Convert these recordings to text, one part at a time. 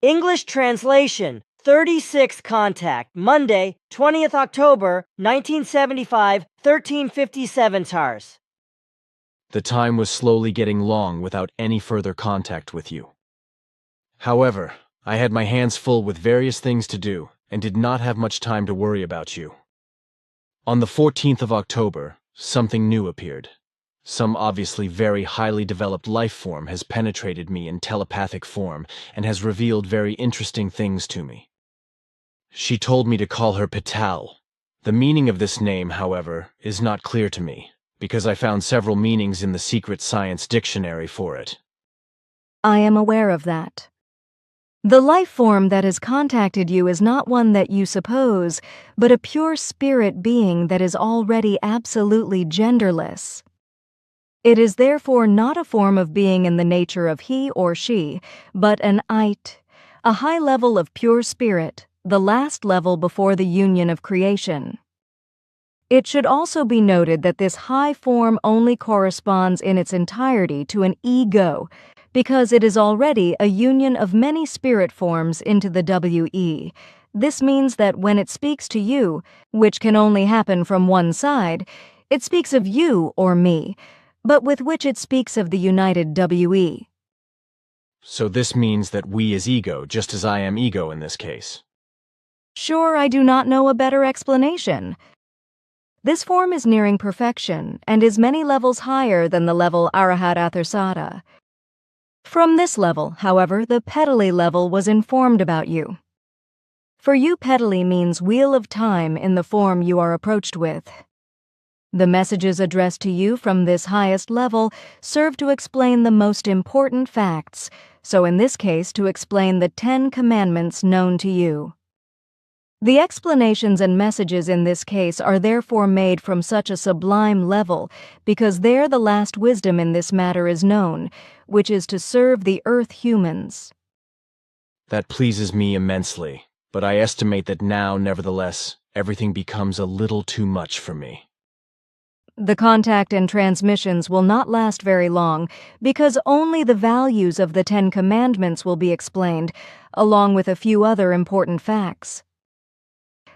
English translation, 36 contact, Monday, 20th October, 1975, 13:57 TARS. The time was slowly getting long without any further contact with you. However, I had my hands full with various things to do and did not have much time to worry about you. On the 14th of October, something new appeared. Some obviously very highly developed life form has penetrated me in telepathic form and has revealed very interesting things to me. She told me to call her Patal. The meaning of this name, however, is not clear to me, because I found several meanings in the secret science dictionary for it. I am aware of that. The life form that has contacted you is not one that you suppose, but a pure spirit being that is already absolutely genderless. It is therefore not a form of being in the nature of he or she, but an ait, a high level of pure spirit, the last level before the union of creation. It should also be noted that this high form only corresponds in its entirety to an ego, because it is already a union of many spirit forms into the WE. This means that when it speaks to you, which can only happen from one side, it speaks of you or me, but with which it speaks of the united WE. So this means that we is ego, just as I am ego in this case. Sure, I do not know a better explanation. This form is nearing perfection and is many levels higher than the level Arahat Atharsata. From this level, however, the Petali level was informed about you. For you, Petali means wheel of time in the form you are approached with. The messages addressed to you from this highest level serve to explain the most important facts, so in this case to explain the 10 commandments known to you. The explanations and messages in this case are therefore made from such a sublime level because there the last wisdom in this matter is known, which is to serve the earth humans. That pleases me immensely, but I estimate that now, nevertheless, everything becomes a little too much for me. The contact and transmissions will not last very long because only the values of the 10 commandments will be explained, along with a few other important facts.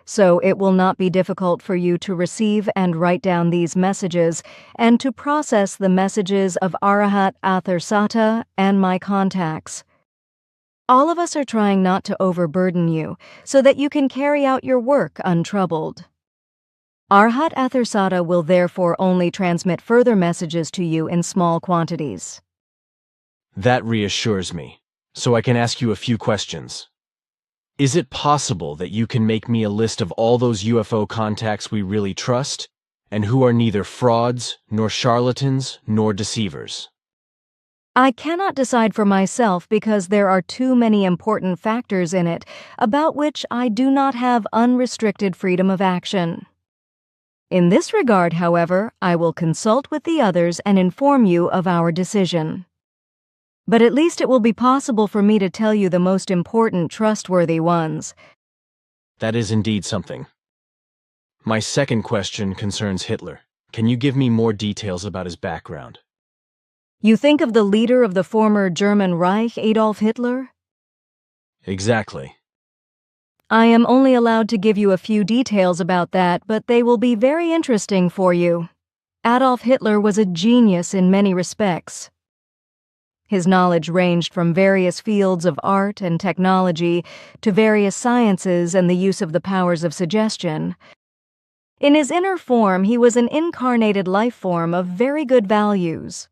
So it will not be difficult for you to receive and write down these messages and to process the messages of Arahat Atharsata and my contacts. All of us are trying not to overburden you so that you can carry out your work untroubled. Arahat Atharsata will therefore only transmit further messages to you in small quantities. That reassures me, so I can ask you a few questions. Is it possible that you can make me a list of all those UFO contacts we really trust, and who are neither frauds, nor charlatans, nor deceivers? I cannot decide for myself because there are too many important factors in it, about which I do not have unrestricted freedom of action. In this regard, however, I will consult with the others and inform you of our decision. But at least it will be possible for me to tell you the most important, trustworthy ones. That is indeed something. My second question concerns Hitler. Can you give me more details about his background? You think of the leader of the former German Reich, Adolf Hitler? Exactly. I am only allowed to give you a few details about that, but they will be very interesting for you. Adolf Hitler was a genius in many respects. His knowledge ranged from various fields of art and technology to various sciences and the use of the powers of suggestion. In his inner form, he was an incarnated life form of very good values.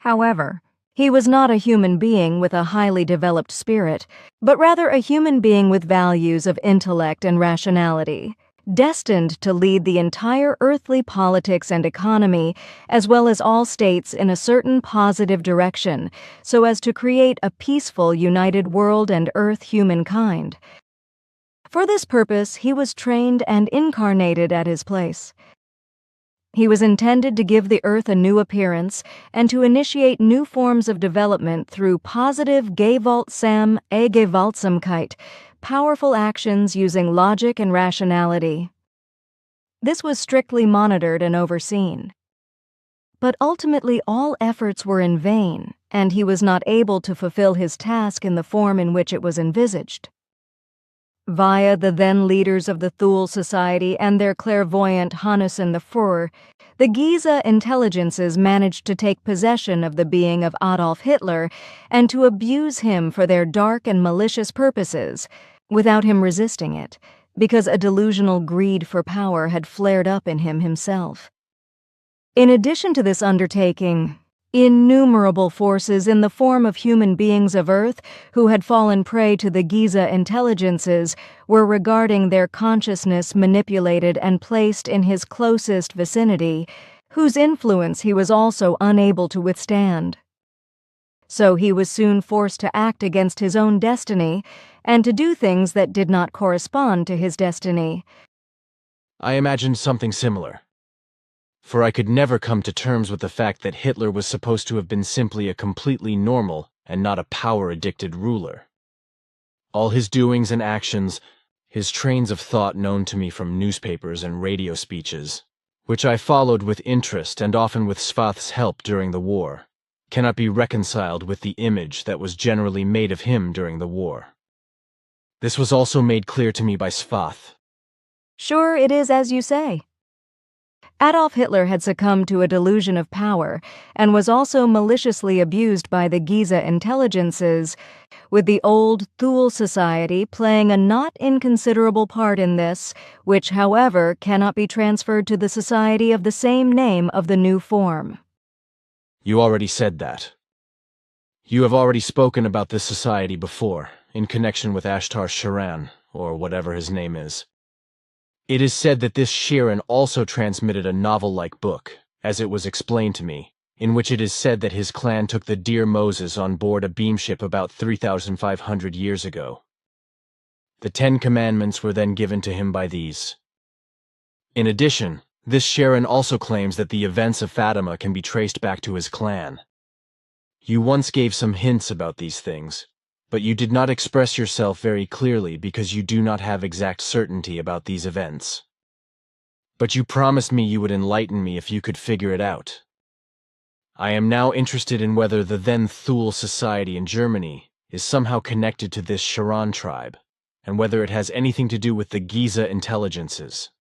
However, he was not a human being with a highly developed spirit, but rather a human being with values of intellect and rationality, destined to lead the entire earthly politics and economy, as well as all states in a certain positive direction, so as to create a peaceful, united world and earth humankind. For this purpose, he was trained and incarnated at his place. He was intended to give the earth a new appearance and to initiate new forms of development through positive Gewaltsam Gewaltsamkeit, powerful actions using logic and rationality. This was strictly monitored and overseen. but ultimately all efforts were in vain, and he was not able to fulfill his task in the form in which it was envisaged. Via the then leaders of the Thule Society and their clairvoyant Hannessen the Fuhrer, the Giza intelligences managed to take possession of the being of Adolf Hitler and to abuse him for their dark and malicious purposes, without him resisting it, because a delusional greed for power had flared up in him himself. In addition to this undertaking, innumerable forces in the form of human beings of Earth who had fallen prey to the Giza intelligences were regarding their consciousness manipulated and placed in his closest vicinity, whose influence he was also unable to withstand. So he was soon forced to act against his own destiny and to do things that did not correspond to his destiny. I imagined something similar. For I could never come to terms with the fact that Hitler was supposed to have been simply a completely normal and not a power-addicted ruler. All his doings and actions, his trains of thought known to me from newspapers and radio speeches, which I followed with interest and often with Svath's help during the war, cannot be reconciled with the image that was generally made of him during the war. This was also made clear to me by Svath. Sure, it is as you say. Adolf Hitler had succumbed to a delusion of power and was also maliciously abused by the Giza intelligences, with the old Thule Society playing a not inconsiderable part in this, which, however, cannot be transferred to the society of the same name of the new form. You already said that. You have already spoken about this society before, in connection with Ashtar Sharan, or whatever his name is. It is said that this Sharan also transmitted a novel-like book, as it was explained to me, in which it is said that his clan took the dear Moses on board a beamship about 3,500 years ago. The 10 Commandments were then given to him by these. In addition, this Sharan also claims that the events of Fatima can be traced back to his clan. You once gave some hints about these things, but you did not express yourself very clearly because you do not have exact certainty about these events. But you promised me you would enlighten me if you could figure it out. I am now interested in whether the then Thule Society in Germany is somehow connected to this Sharan tribe, and whether it has anything to do with the Giza intelligences.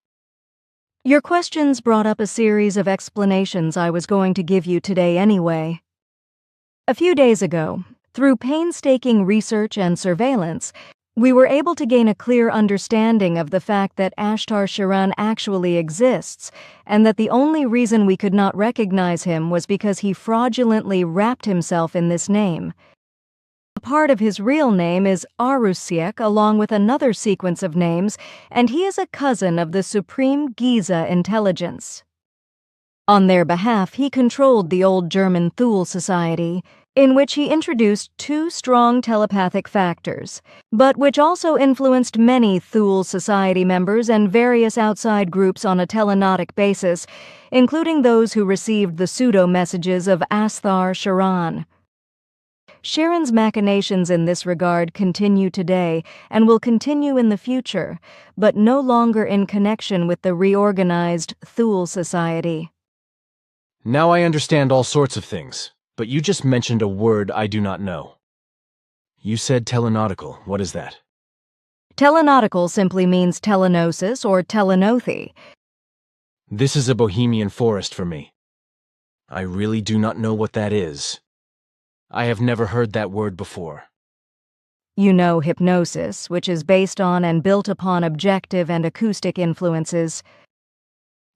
Your questions brought up a series of explanations I was going to give you today anyway. A few days ago, through painstaking research and surveillance, we were able to gain a clear understanding of the fact that Ashtar Sharan actually exists, and that the only reason we could not recognize him was because he fraudulently wrapped himself in this name. A part of his real name is Arusiek, along with another sequence of names, and he is a cousin of the Supreme Giza intelligence. On their behalf, he controlled the old German Thule Society, in which he introduced 2 strong telepathic factors, but which also influenced many Thule Society members and various outside groups on a telenotic basis, including those who received the pseudo-messages of Ashtar Sharan. Sharon's machinations in this regard continue today and will continue in the future, but no longer in connection with the reorganized Thule Society. Now I understand all sorts of things. But you just mentioned a word I do not know. You said telenotical. What is that? Telenotical simply means telenosis or telenothi. This is a Bohemian forest for me. I really do not know what that is. I have never heard that word before. You know hypnosis, which is based on and built upon objective and acoustic influences.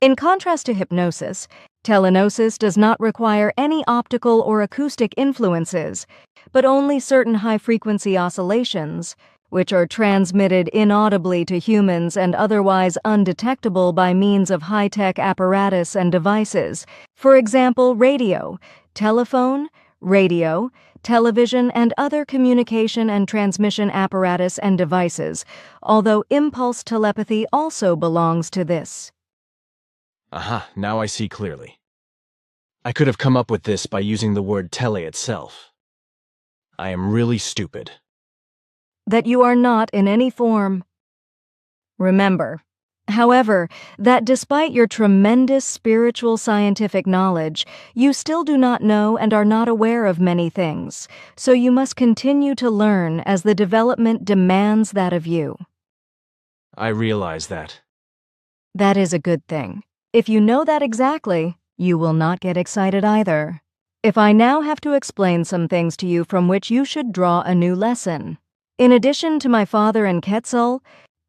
In contrast to hypnosis, telenosis does not require any optical or acoustic influences, but only certain high-frequency oscillations, which are transmitted inaudibly to humans and otherwise undetectable by means of high-tech apparatus and devices, for example, radio, telephone, radio, television, and other communication and transmission apparatus and devices, although impulse telepathy also belongs to this. Aha, now I see clearly. I could have come up with this by using the word tele itself. I am really stupid. That you are not in any form. Remember, However, that despite your tremendous spiritual scientific knowledge, you still do not know and are not aware of many things, so you must continue to learn as the development demands that of you. I realize that. That is a good thing. If you know that exactly, you will not get excited either. If I now have to explain some things to you from which you should draw a new lesson. In addition to my father and Quetzal,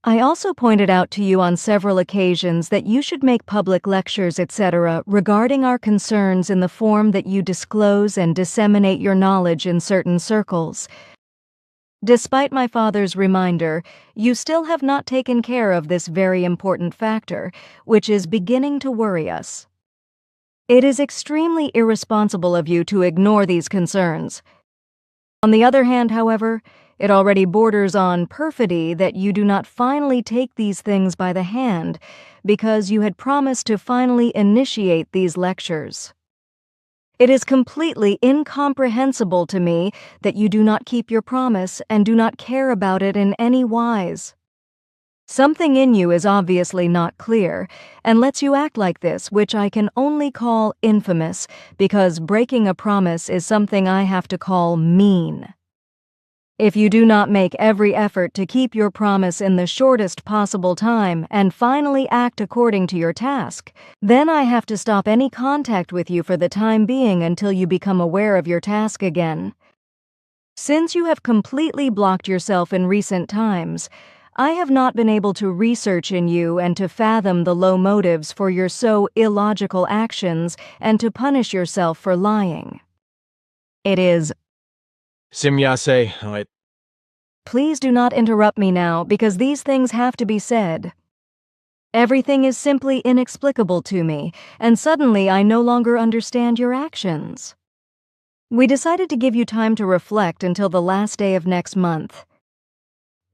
I also pointed out to you on several occasions that you should make public lectures, etc., regarding our concerns in the form that you disclose and disseminate your knowledge in certain circles. Despite my father's reminder, you still have not taken care of this very important factor, which is beginning to worry us. It is extremely irresponsible of you to ignore these concerns. On the other hand, however, it already borders on perfidy that you do not finally take these things by the hand because you had promised to finally initiate these lectures. It is completely incomprehensible to me that you do not keep your promise and do not care about it in any wise. Something in you is obviously not clear and lets you act like this, which I can only call infamous because breaking a promise is something I have to call mean. If you do not make every effort to keep your promise in the shortest possible time and finally act according to your task, then I have to stop any contact with you for the time being until you become aware of your task again. Since you have completely blocked yourself in recent times, I have not been able to research in you and to fathom the low motives for your so illogical actions and to punish yourself for lying. It is Simyase, Please do not interrupt me now, because these things have to be said. Everything is simply inexplicable to me, and suddenly I no longer understand your actions. We decided to give you time to reflect until the last day of next month.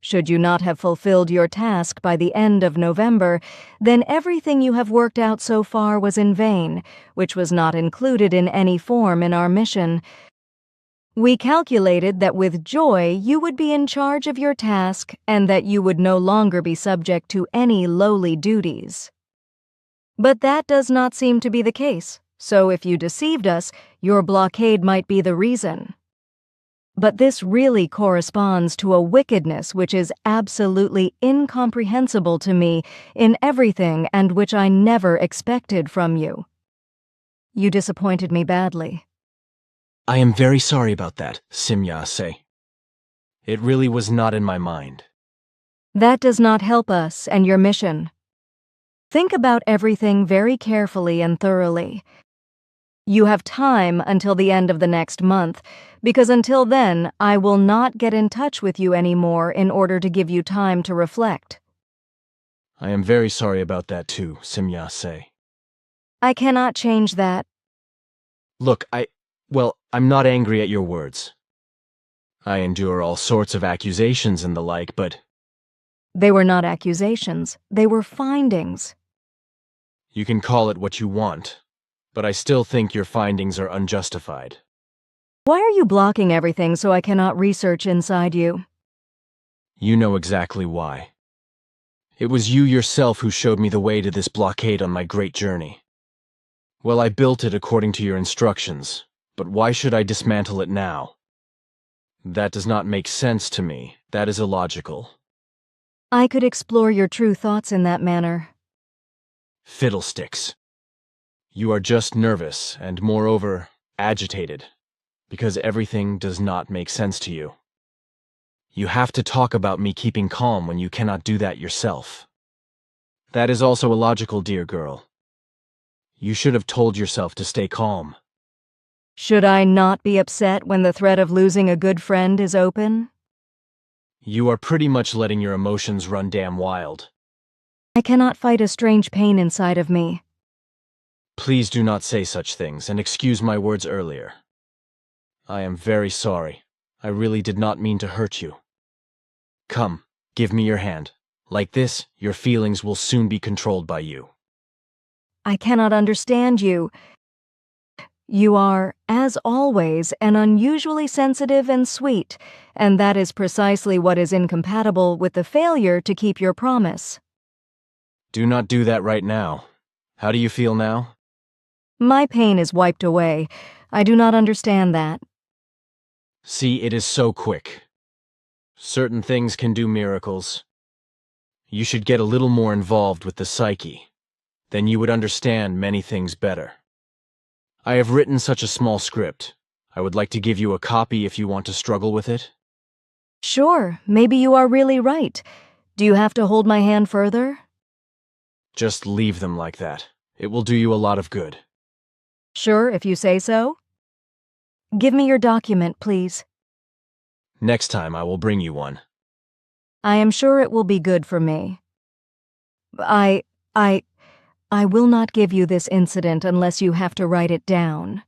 Should you not have fulfilled your task by the end of November, then everything you have worked out so far was in vain, which was not included in any form in our mission. We calculated that with joy you would be in charge of your task and that you would no longer be subject to any lowly duties. But that does not seem to be the case, so if you deceived us, your blockade might be the reason. But this really corresponds to a wickedness which is absolutely incomprehensible to me in everything and which I never expected from you. You disappointed me badly. I am very sorry about that, Simyase. It really was not in my mind. That does not help us and your mission. Think about everything very carefully and thoroughly. You have time until the end of the next month, because until then, I will not get in touch with you anymore in order to give you time to reflect. I am very sorry about that too, Simyase. I cannot change that. Look, I'm not angry at your words. I endure all sorts of accusations and the like, but They were not accusations. They were findings. you can call it what you want, but I still think your findings are unjustified. Why are you blocking everything so I cannot research inside you? You know exactly why. It was you yourself who showed me the way to this blockade on my great journey. Well, I built it according to your instructions, but why should I dismantle it now? That does not make sense to me. That is illogical. I could explore your true thoughts in that manner. Fiddlesticks. You are just nervous and, moreover, agitated, because everything does not make sense to you. You have to talk about me keeping calm when you cannot do that yourself. That is also illogical, dear girl. You should have told yourself to stay calm. Should I not be upset when the threat of losing a good friend is open? You are pretty much letting your emotions run damn wild. I cannot fight a strange pain inside of me. Please do not say such things, and excuse my words earlier. I am very sorry. I really did not mean to hurt you. Come, give me your hand. Like this, your feelings will soon be controlled by you. I cannot understand you. You are, as always, an unusually sensitive and sweet, and that is precisely what is incompatible with the failure to keep your promise. Do not do that right now. How do you feel now? My pain is wiped away. I do not understand that. See, it is so quick. Certain things can do miracles. You should get a little more involved with the psyche. Then you would understand many things better. I have written such a small script. I would like to give you a copy if you want to struggle with it. Sure, maybe you are really right. Do you have to hold my hand further? Just leave them like that. It will do you a lot of good. Sure, if you say so. Give me your document, please. Next time I will bring you one. I am sure it will be good for me. I will not give you this incident unless you have to write it down.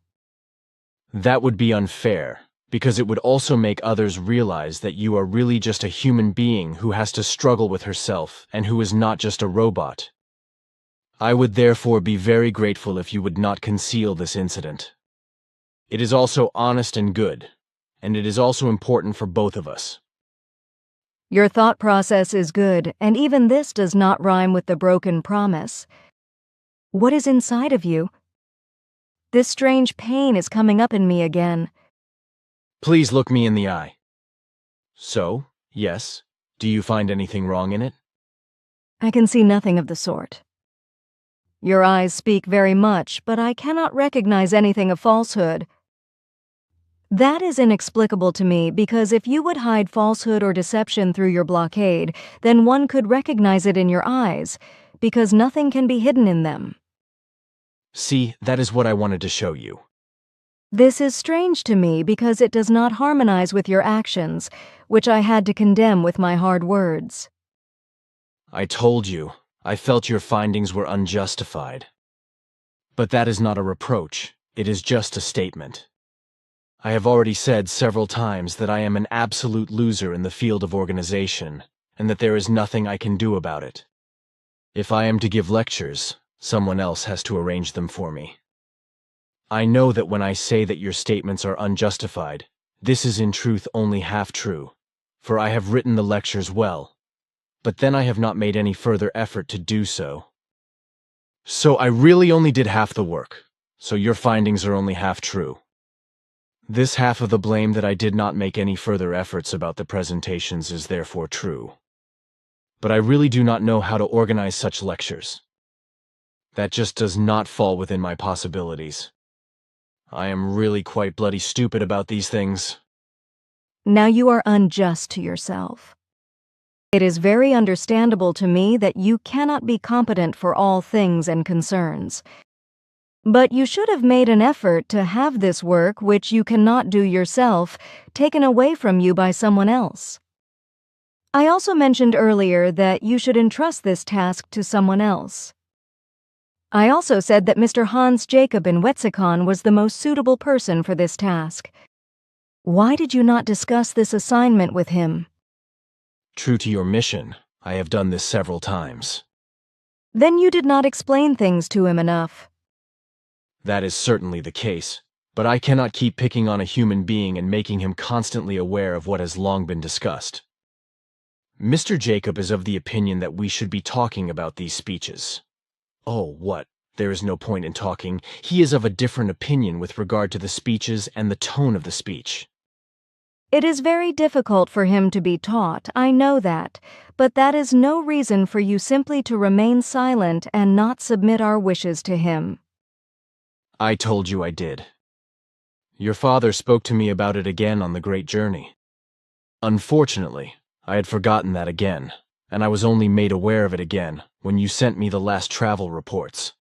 That would be unfair, because it would also make others realize that you are really just a human being who has to struggle with herself and who is not just a robot. I would therefore be very grateful if you would not conceal this incident. It is also honest and good, and it is also important for both of us. Your thought process is good, and even this does not rhyme with the broken promise. What is inside of you? This strange pain is coming up in me again. Please look me in the eye. So, yes, do you find anything wrong in it? I can see nothing of the sort. Your eyes speak very much, but I cannot recognize anything of falsehood. That is inexplicable to me, because if you would hide falsehood or deception through your blockade, then one could recognize it in your eyes, because nothing can be hidden in them. See, that is what I wanted to show you. This is strange to me because it does not harmonize with your actions, which I had to condemn with my hard words. I told you, I felt your findings were unjustified. But that is not a reproach, it is just a statement. I have already said several times that I am an absolute loser in the field of organization, and that there is nothing I can do about it. If I am to give lectures, someone else has to arrange them for me. I know that when I say that your statements are unjustified, this is in truth only half true, for I have written the lectures well, but then I have not made any further effort to do so. So I really only did half the work, so your findings are only half true. This half of the blame that I did not make any further efforts about the presentations is therefore true. But I really do not know how to organize such lectures. That just does not fall within my possibilities. I am really quite bloody stupid about these things. Now you are unjust to yourself. It is very understandable to me that you cannot be competent for all things and concerns. But you should have made an effort to have this work, which you cannot do yourself, taken away from you by someone else. I also mentioned earlier that you should entrust this task to someone else. I also said that Mr. Hans Jacob in Wetzikon was the most suitable person for this task. Why did you not discuss this assignment with him? True to your mission, I have done this several times. Then you did not explain things to him enough. That is certainly the case, but I cannot keep picking on a human being and making him constantly aware of what has long been discussed. Mr. Jacob is of the opinion that we should be talking about these speeches. Oh, what? There is no point in talking. He is of a different opinion with regard to the speeches and the tone of the speech. It is very difficult for him to be taught, I know that, but that is no reason for you simply to remain silent and not submit our wishes to him. I told you I did. Your father spoke to me about it again on the great journey. Unfortunately, I had forgotten that again, and I was only made aware of it again when you sent me the last travel reports.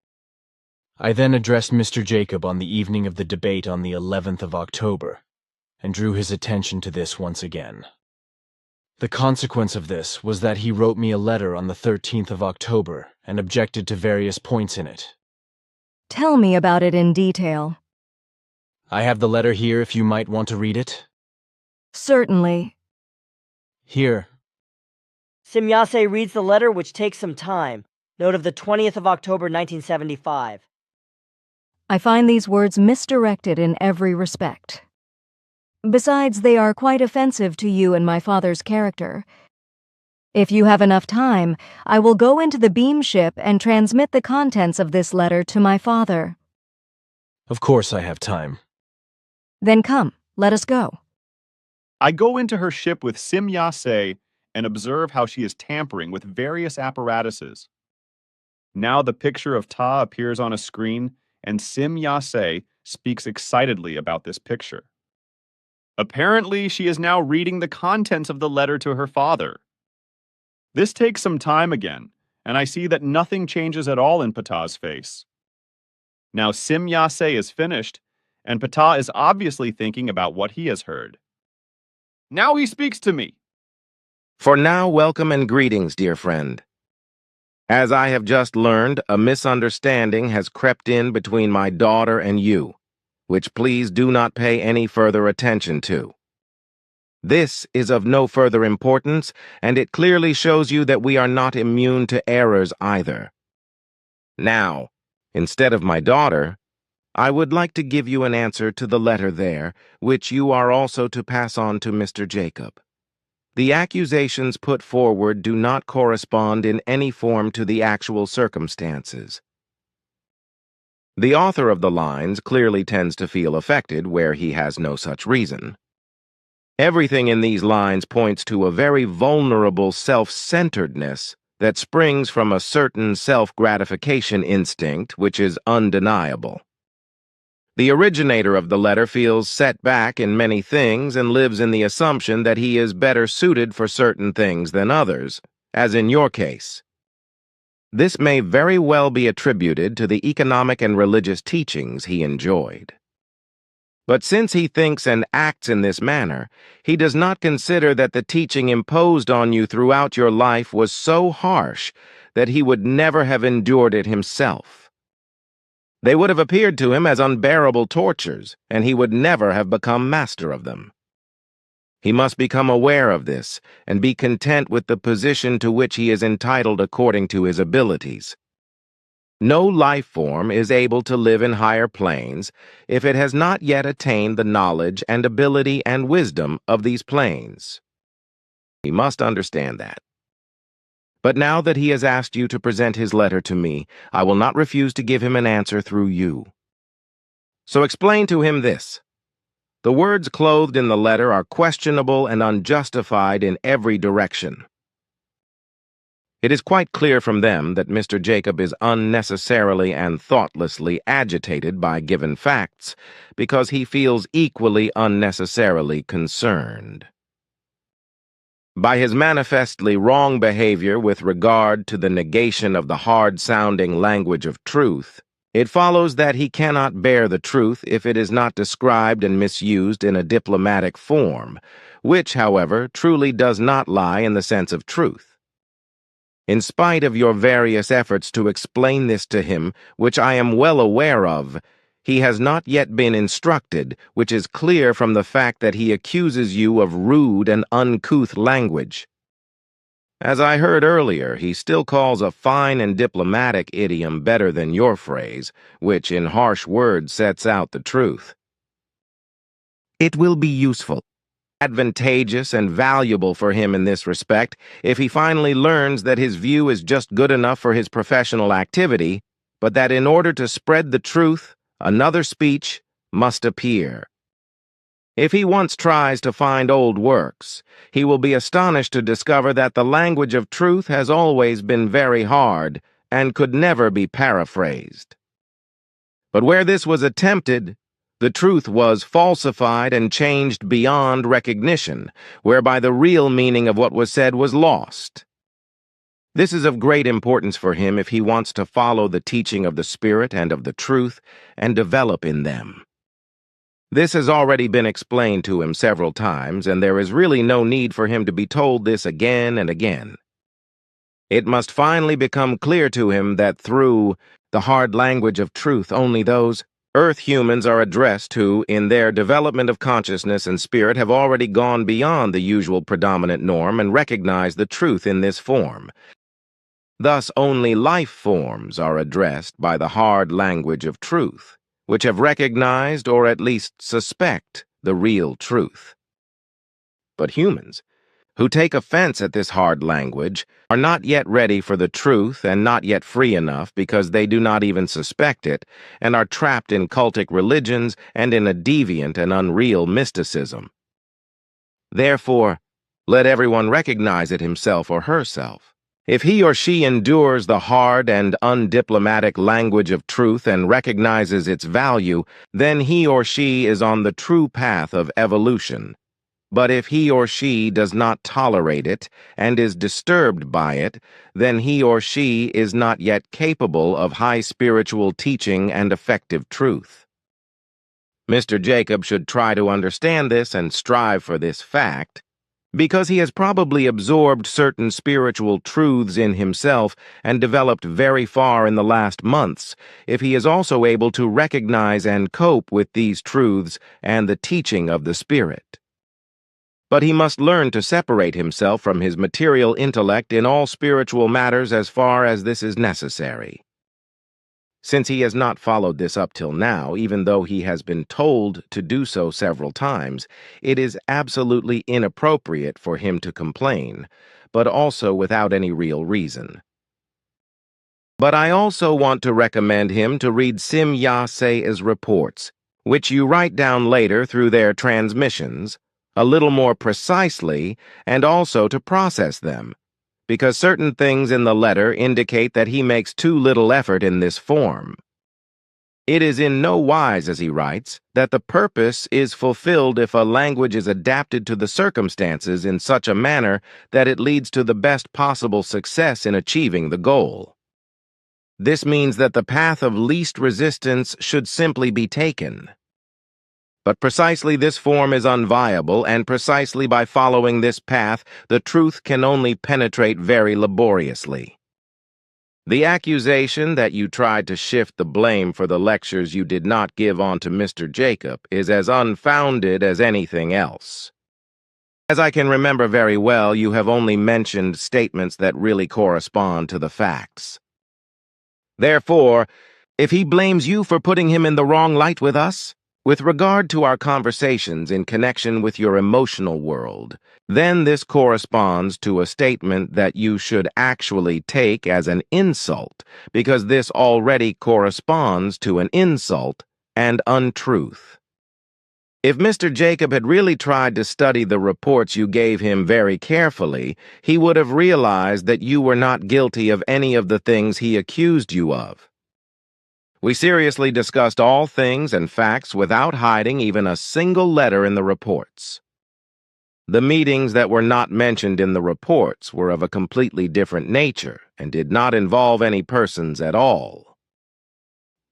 I then addressed Mr. Jacob on the evening of the debate on the 11th of October, and drew his attention to this once again. The consequence of this was that he wrote me a letter on the 13th of October and objected to various points in it. Tell me about it in detail. I have the letter here if you might want to read it. Certainly. Here. Semyase reads the letter, which takes some time. Note of the 20th of October, 1975. I find these words misdirected in every respect. Besides, they are quite offensive to you and my father's character. If you have enough time, I will go into the beam ship and transmit the contents of this letter to my father. Of course I have time. Then come, let us go. I go into her ship with Sim Yase and observe how she is tampering with various apparatuses. Now the picture of Ta appears on a screen, and Sim Yase speaks excitedly about this picture. Apparently, she is now reading the contents of the letter to her father. This takes some time again, and I see that nothing changes at all in Pata's face. Now Sim Yase is finished, and Pata is obviously thinking about what he has heard. Now he speaks to me. For now, welcome and greetings, dear friend. As I have just learned, a misunderstanding has crept in between my daughter and you, which please do not pay any further attention to. This is of no further importance, and it clearly shows you that we are not immune to errors either. Now, instead of my daughter, I would like to give you an answer to the letter there, which you are also to pass on to Mr. Jacob. The accusations put forward do not correspond in any form to the actual circumstances. The author of the lines clearly tends to feel affected where he has no such reason. Everything in these lines points to a very vulnerable self-centeredness that springs from a certain self-gratification instinct which is undeniable. The originator of the letter feels set back in many things and lives in the assumption that he is better suited for certain things than others, as in your case. This may very well be attributed to the economic and religious teachings he enjoyed. But since he thinks and acts in this manner, he does not consider that the teaching imposed on you throughout your life was so harsh that he would never have endured it himself. They would have appeared to him as unbearable tortures, and he would never have become master of them. He must become aware of this, and be content with the position to which he is entitled according to his abilities. No life form is able to live in higher planes if it has not yet attained the knowledge and ability and wisdom of these planes. He must understand that. But now that he has asked you to present his letter to me, I will not refuse to give him an answer through you. So explain to him this. The words clothed in the letter are questionable and unjustified in every direction. It is quite clear from them that Mr. Jacob is unnecessarily and thoughtlessly agitated by given facts because he feels equally unnecessarily concerned. By his manifestly wrong behavior with regard to the negation of the hard-sounding language of truth, it follows that he cannot bear the truth if it is not described and misused in a diplomatic form, which, however, truly does not lie in the sense of truth. In spite of your various efforts to explain this to him, which I am well aware of, he has not yet been instructed, which is clear from the fact that he accuses you of rude and uncouth language. As I heard earlier, he still calls a fine and diplomatic idiom better than your phrase, which in harsh words sets out the truth. It will be useful, advantageous, and valuable for him in this respect if he finally learns that his view is just good enough for his professional activity, but that in order to spread the truth, another speech must appear. If he once tries to find old works, he will be astonished to discover that the language of truth has always been very hard and could never be paraphrased. But where this was attempted, the truth was falsified and changed beyond recognition, whereby the real meaning of what was said was lost. This is of great importance for him if he wants to follow the teaching of the Spirit and of the truth and develop in them. This has already been explained to him several times, and there is really no need for him to be told this again and again. It must finally become clear to him that through the hard language of truth only those Earth humans are addressed who, in their development of consciousness and spirit, have already gone beyond the usual predominant norm and recognize the truth in this form. Thus, only life forms are addressed by the hard language of truth, which have recognized or at least suspect the real truth. But humans, who take offense at this hard language, are not yet ready for the truth and not yet free enough because they do not even suspect it, and are trapped in cultic religions and in a deviant and unreal mysticism. Therefore, let everyone recognize it himself or herself. If he or she endures the hard and undiplomatic language of truth and recognizes its value, then he or she is on the true path of evolution. But if he or she does not tolerate it and is disturbed by it, then he or she is not yet capable of high spiritual teaching and effective truth. Mr. Jacob should try to understand this and strive for this fact, because he has probably absorbed certain spiritual truths in himself and developed very far in the last months. If he is also able to recognize and cope with these truths and the teaching of the Spirit. But he must learn to separate himself from his material intellect in all spiritual matters as far as this is necessary. Since he has not followed this up till now, even though he has been told to do so several times, it is absolutely inappropriate for him to complain, but also without any real reason. But I also want to recommend him to read Sim Yase's reports, which you write down later through their transmissions, a little more precisely, and also to process them, because certain things in the letter indicate that he makes too little effort in this form. It is in no wise, as he writes, that the purpose is fulfilled if a language is adapted to the circumstances in such a manner that it leads to the best possible success in achieving the goal. This means that the path of least resistance should simply be taken. But precisely this form is unviable, and precisely by following this path, the truth can only penetrate very laboriously. The accusation that you tried to shift the blame for the lectures you did not give on to Mr. Jacob is as unfounded as anything else. As I can remember very well, you have only mentioned statements that really correspond to the facts. Therefore, if he blames you for putting him in the wrong light with us, with regard to our conversations in connection with your emotional world, then this corresponds to a statement that you should actually take as an insult, because this already corresponds to an insult and untruth. If Mr. Jacob had really tried to study the reports you gave him very carefully, he would have realized that you were not guilty of any of the things he accused you of. We seriously discussed all things and facts without hiding even a single letter in the reports. The meetings that were not mentioned in the reports were of a completely different nature and did not involve any persons at all.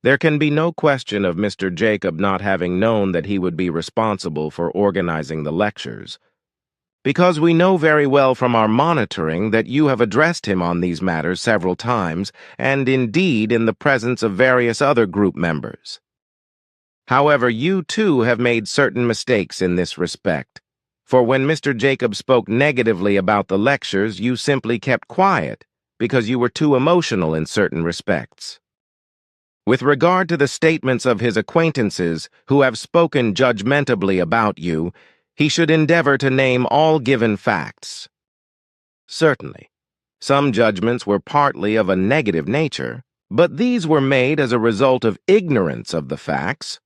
There can be no question of Mr. Jacob not having known that he would be responsible for organizing the lectures, because we know very well from our monitoring that you have addressed him on these matters several times, and indeed in the presence of various other group members. However, you too have made certain mistakes in this respect, for when Mr. Jacob spoke negatively about the lectures, you simply kept quiet because you were too emotional in certain respects. With regard to the statements of his acquaintances who have spoken judgmentably about you, he should endeavor to name all given facts. Certainly, some judgments were partly of a negative nature, but these were made as a result of ignorance of the facts,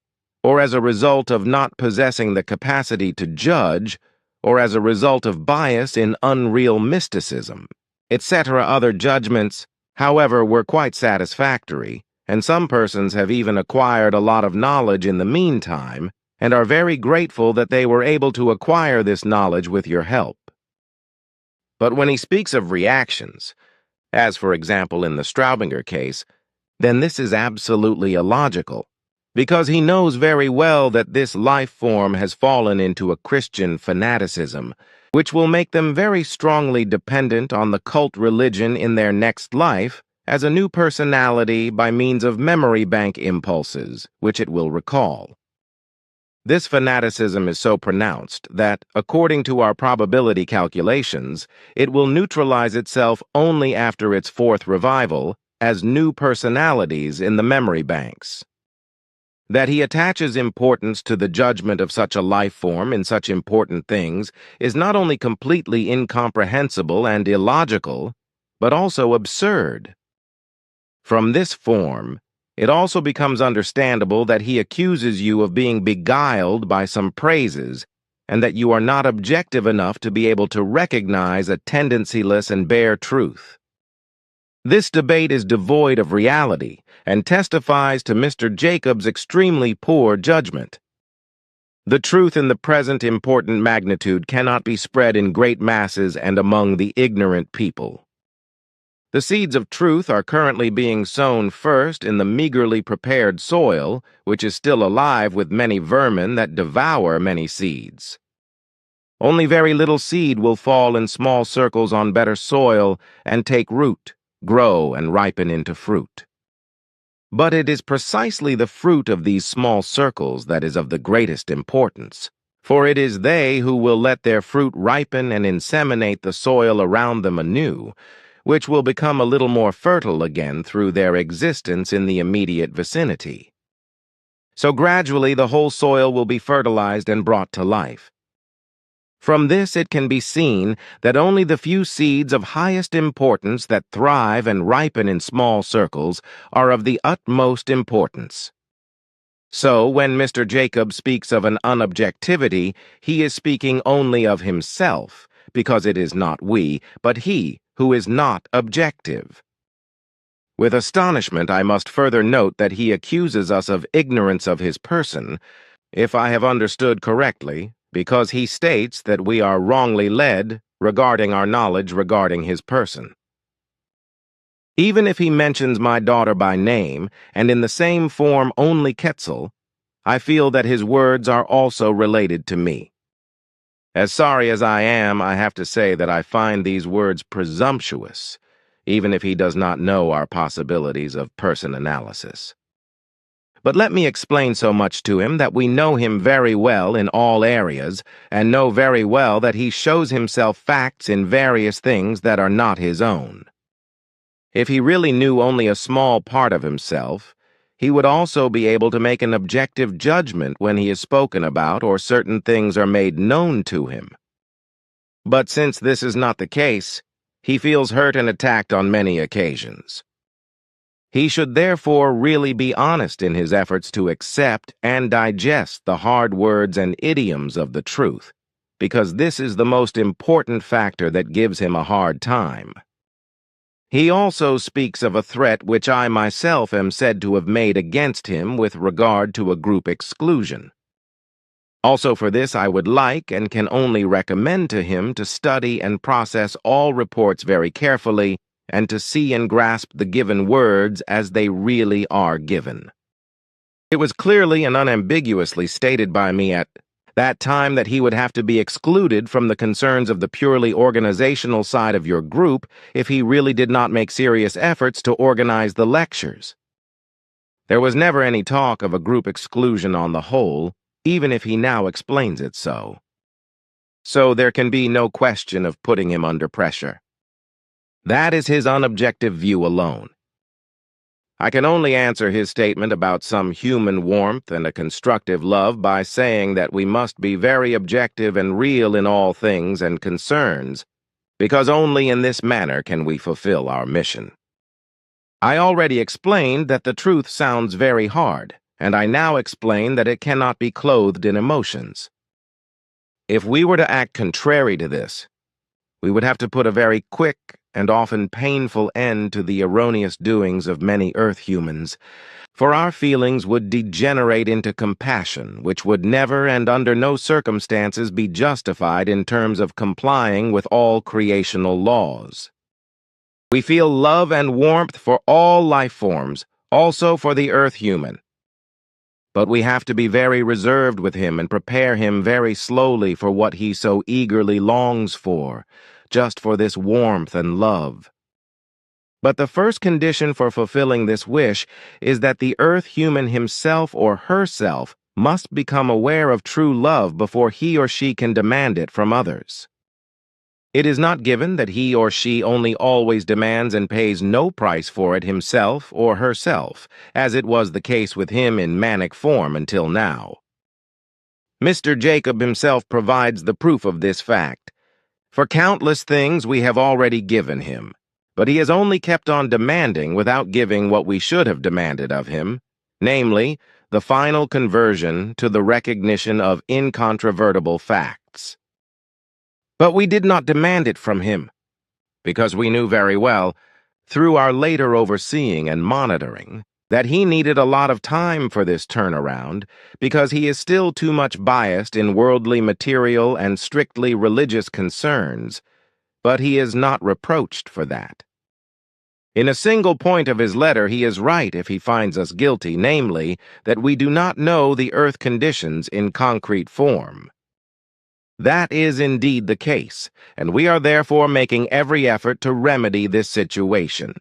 or as a result of not possessing the capacity to judge, or as a result of bias in unreal mysticism, etc. Other judgments, however, were quite satisfactory, and some persons have even acquired a lot of knowledge in the meantime, and are very grateful that they were able to acquire this knowledge with your help. But when he speaks of reactions, as for example in the Straubinger case, then this is absolutely illogical, because he knows very well that this life form has fallen into a Christian fanaticism, which will make them very strongly dependent on the cult religion in their next life as a new personality by means of memory bank impulses, which it will recall. This fanaticism is so pronounced that, according to our probability calculations, it will neutralize itself only after its fourth revival as new personalities in the memory banks. That he attaches importance to the judgment of such a life form in such important things is not only completely incomprehensible and illogical, but also absurd. From this form, it also becomes understandable that he accuses you of being beguiled by some praises, and that you are not objective enough to be able to recognize a tendencyless and bare truth. This debate is devoid of reality and testifies to Mr. Jacob's extremely poor judgment. The truth in the present important magnitude cannot be spread in great masses and among the ignorant people. The seeds of truth are currently being sown first in the meagerly prepared soil, which is still alive with many vermin that devour many seeds. Only very little seed will fall in small circles on better soil and take root, grow, and ripen into fruit. But it is precisely the fruit of these small circles that is of the greatest importance, for it is they who will let their fruit ripen and inseminate the soil around them anew, which will become a little more fertile again through their existence in the immediate vicinity. So gradually the whole soil will be fertilized and brought to life. From this it can be seen that only the few seeds of highest importance that thrive and ripen in small circles are of the utmost importance. So when Mr. Jacob speaks of an unobjectivity, he is speaking only of himself, because it is not we, but he, who is not objective. With astonishment I must further note that he accuses us of ignorance of his person, if I have understood correctly, because he states that we are wrongly led regarding our knowledge regarding his person. Even if he mentions my daughter by name, and in the same form only Quetzal, I feel that his words are also related to me. As sorry as I am, I have to say that I find these words presumptuous, even if he does not know our possibilities of person analysis. But let me explain so much to him that we know him very well in all areas, and know very well that he shows himself facts in various things that are not his own. If he really knew only a small part of himself, he would also be able to make an objective judgment when he is spoken about or certain things are made known to him. But since this is not the case, he feels hurt and attacked on many occasions. He should therefore really be honest in his efforts to accept and digest the hard words and idioms of the truth, because this is the most important factor that gives him a hard time. He also speaks of a threat which I myself am said to have made against him with regard to a group exclusion. Also for this I would like and can only recommend to him to study and process all reports very carefully and to see and grasp the given words as they really are given. It was clearly and unambiguously stated by me at that time that he would have to be excluded from the concerns of the purely organizational side of your group if he really did not make serious efforts to organize the lectures. There was never any talk of a group exclusion on the whole, even if he now explains it so. So there can be no question of putting him under pressure. That is his unobjective view alone. I can only answer his statement about some human warmth and a constructive love by saying that we must be very objective and real in all things and concerns, because only in this manner can we fulfill our mission. I already explained that the truth sounds very hard, and I now explain that it cannot be clothed in emotions. If we were to act contrary to this, we would have to put a very quick and often painful end to the erroneous doings of many Earth humans, for our feelings would degenerate into compassion, which would never and under no circumstances be justified in terms of complying with all creational laws. We feel love and warmth for all life forms, also for the Earth human. But we have to be very reserved with him and prepare him very slowly for what he so eagerly longs for, just for this warmth and love. But the first condition for fulfilling this wish is that the Earth human himself or herself must become aware of true love before he or she can demand it from others. It is not given that he or she only always demands and pays no price for it himself or herself, as it was the case with him in manic form until now. Mr. Jacob himself provides the proof of this fact. For countless things we have already given him, but he has only kept on demanding without giving what we should have demanded of him, namely, the final conversion to the recognition of incontrovertible facts. But we did not demand it from him, because we knew very well, through our later overseeing and monitoring, that he needed a lot of time for this turnaround because he is still too much biased in worldly material and strictly religious concerns, but he is not reproached for that. In a single point of his letter he is right if he finds us guilty, namely, that we do not know the earth conditions in concrete form. That is indeed the case, and we are therefore making every effort to remedy this situation.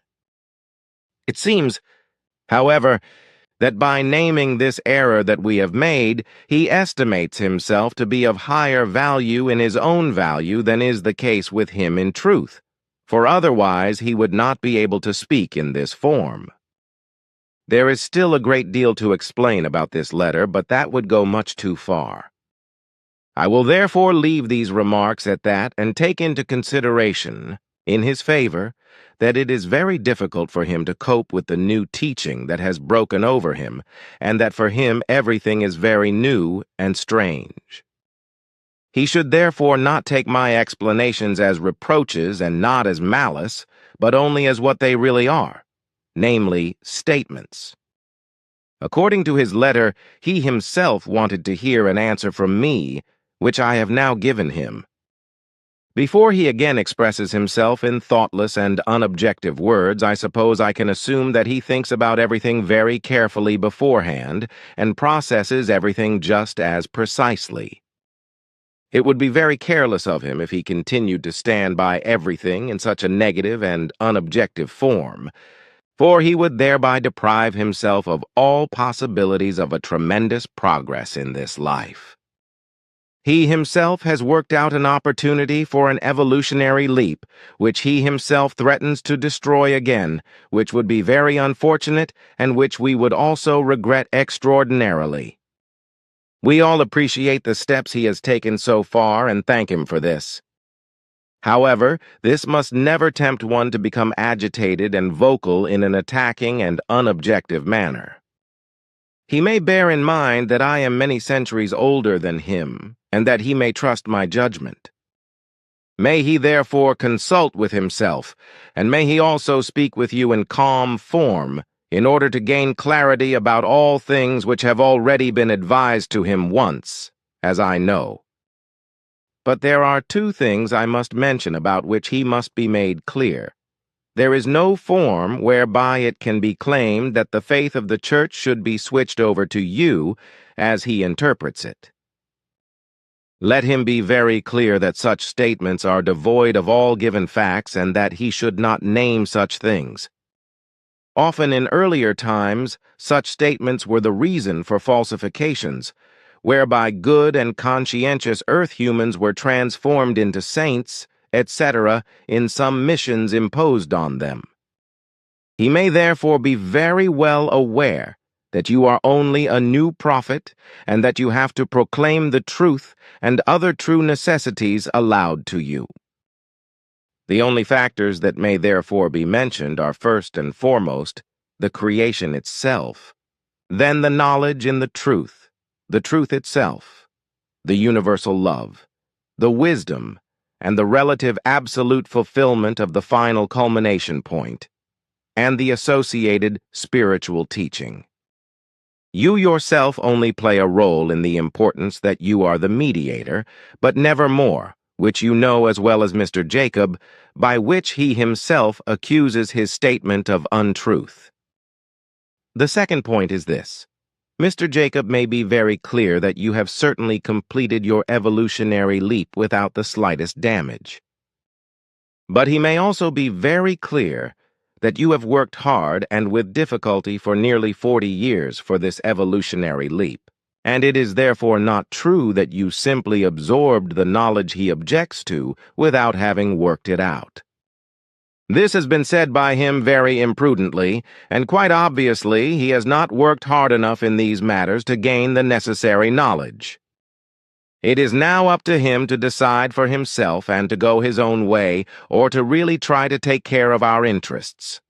It seems, however, that by naming this error that we have made, he estimates himself to be of higher value in his own value than is the case with him in truth, for otherwise he would not be able to speak in this form. There is still a great deal to explain about this letter, but that would go much too far. I will therefore leave these remarks at that and take into consideration, in his favor, that it is very difficult for him to cope with the new teaching that has broken over him, and that for him everything is very new and strange. He should therefore not take my explanations as reproaches and not as malice, but only as what they really are, namely, statements. According to his letter, he himself wanted to hear an answer from me, which I have now given him. Before he again expresses himself in thoughtless and unobjective words, I suppose I can assume that he thinks about everything very carefully beforehand and processes everything just as precisely. It would be very careless of him if he continued to stand by everything in such a negative and unobjective form, for he would thereby deprive himself of all possibilities of a tremendous progress in this life. He himself has worked out an opportunity for an evolutionary leap, which he himself threatens to destroy again, which would be very unfortunate and which we would also regret extraordinarily. We all appreciate the steps he has taken so far and thank him for this. However, this must never tempt one to become agitated and vocal in an attacking and unobjective manner. He may bear in mind that I am many centuries older than him, and that he may trust my judgment. May he therefore consult with himself, and may he also speak with you in calm form, in order to gain clarity about all things which have already been advised to him once, as I know. But there are two things I must mention about which he must be made clear. There is no form whereby it can be claimed that the faith of the Church should be switched over to you, as he interprets it. Let him be very clear that such statements are devoid of all given facts and that he should not name such things. Often in earlier times, such statements were the reason for falsifications, whereby good and conscientious earth humans were transformed into saints, etc., in some missions imposed on them. He may therefore be very well aware that you are only a new prophet and that you have to proclaim the truth and other true necessities aloud to you. The only factors that may therefore be mentioned are first and foremost the creation itself, then the knowledge in the truth itself, the universal love, the wisdom, and the relative absolute fulfillment of the final culmination point, and the associated spiritual teaching. You yourself only play a role in the importance that you are the mediator, but never more, which you know as well as Mr. Jacob, by which he himself accuses his statement of untruth. The second point is this. Mr. Jacob may be very clear that you have certainly completed your evolutionary leap without the slightest damage. But he may also be very clear that you have worked hard and with difficulty for nearly 40 years for this evolutionary leap, and it is therefore not true that you simply absorbed the knowledge he objects to without having worked it out. This has been said by him very imprudently, and quite obviously he has not worked hard enough in these matters to gain the necessary knowledge. It is now up to him to decide for himself and to go his own way, or to really try to take care of our interests.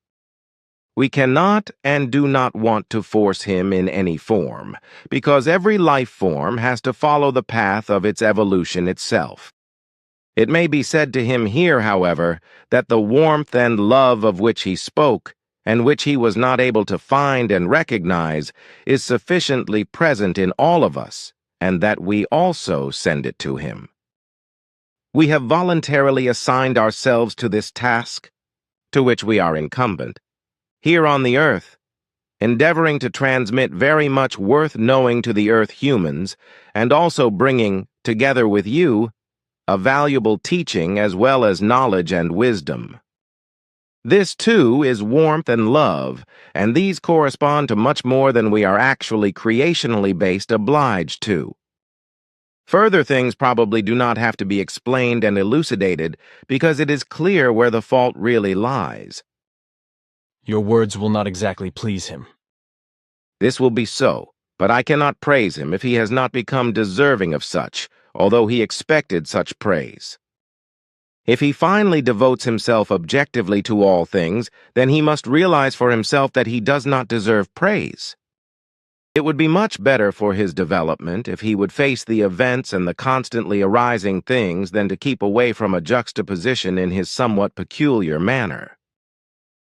We cannot and do not want to force him in any form, because every life form has to follow the path of its evolution itself. It may be said to him here, however, that the warmth and love of which he spoke, and which he was not able to find and recognize, is sufficiently present in all of us, and that we also send it to him. We have voluntarily assigned ourselves to this task, to which we are incumbent, here on the earth, endeavoring to transmit very much worth knowing to the earth humans, and also bringing, together with you, a valuable teaching as well as knowledge and wisdom. This, too, is warmth and love, and these correspond to much more than we are actually creationally based obliged to. Further things probably do not have to be explained and elucidated, because it is clear where the fault really lies. Your words will not exactly please him. This will be so, but I cannot praise him if he has not become deserving of such, although he expected such praise. If he finally devotes himself objectively to all things, then he must realize for himself that he does not deserve praise. It would be much better for his development if he would face the events and the constantly arising things than to keep away from a juxtaposition in his somewhat peculiar manner.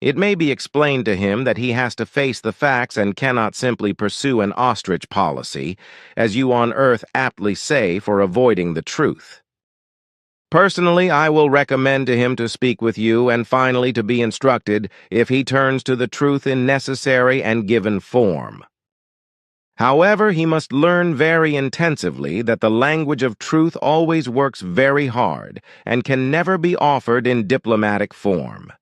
It may be explained to him that he has to face the facts and cannot simply pursue an ostrich policy, as you on earth aptly say, for avoiding the truth. Personally, I will recommend to him to speak with you and finally to be instructed if he turns to the truth in necessary and given form. However, he must learn very intensively that the language of truth always works very hard and can never be offered in diplomatic form.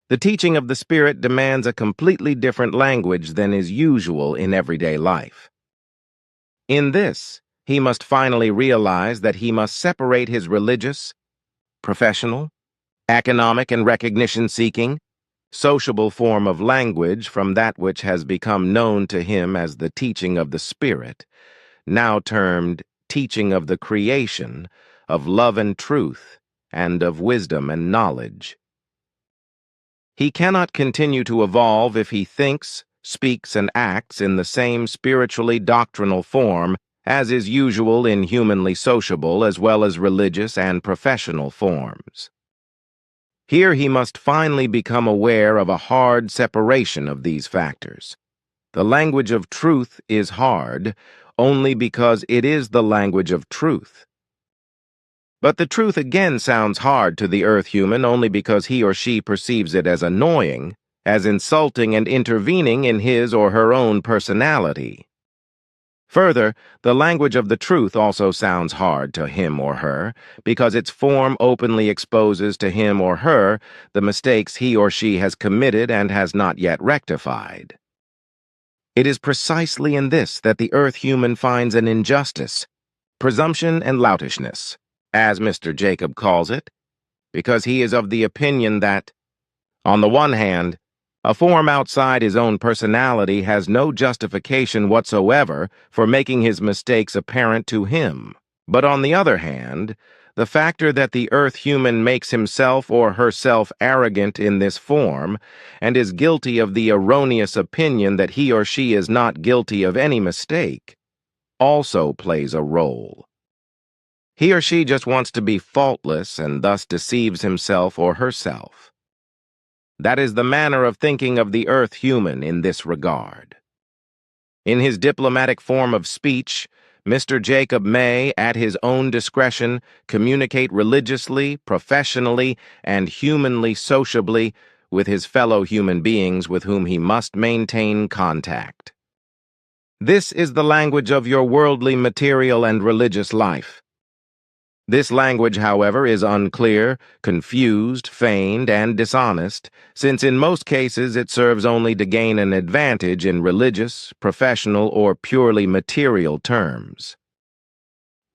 The teaching of the Spirit demands a completely different language than is usual in everyday life. In this, he must finally realize that he must separate his religious, professional, economic and recognition-seeking, sociable form of language from that which has become known to him as the teaching of the Spirit, now termed teaching of the creation, of love and truth, and of wisdom and knowledge. He cannot continue to evolve if he thinks, speaks, and acts in the same spiritually doctrinal form as is usual in humanly sociable as well as religious and professional forms. Here he must finally become aware of a hard separation of these factors. The language of truth is hard only because it is the language of truth. But the truth again sounds hard to the earth human only because he or she perceives it as annoying, as insulting and intervening in his or her own personality. Further, the language of the truth also sounds hard to him or her because its form openly exposes to him or her the mistakes he or she has committed and has not yet rectified. It is precisely in this that the earth human finds an injustice, presumption and loutishness, as Mr. Jacob calls it, because he is of the opinion that, on the one hand, a form outside his own personality has no justification whatsoever for making his mistakes apparent to him, but on the other hand, the factor that the earth human makes himself or herself arrogant in this form and is guilty of the erroneous opinion that he or she is not guilty of any mistake also plays a role. He or she just wants to be faultless and thus deceives himself or herself. That is the manner of thinking of the earth human in this regard. In his diplomatic form of speech, Mr. Jacob may, at his own discretion, communicate religiously, professionally, and humanly sociably with his fellow human beings with whom he must maintain contact. This is the language of your worldly, material, and religious life. This language, however, is unclear, confused, feigned, and dishonest, since in most cases it serves only to gain an advantage in religious, professional, or purely material terms.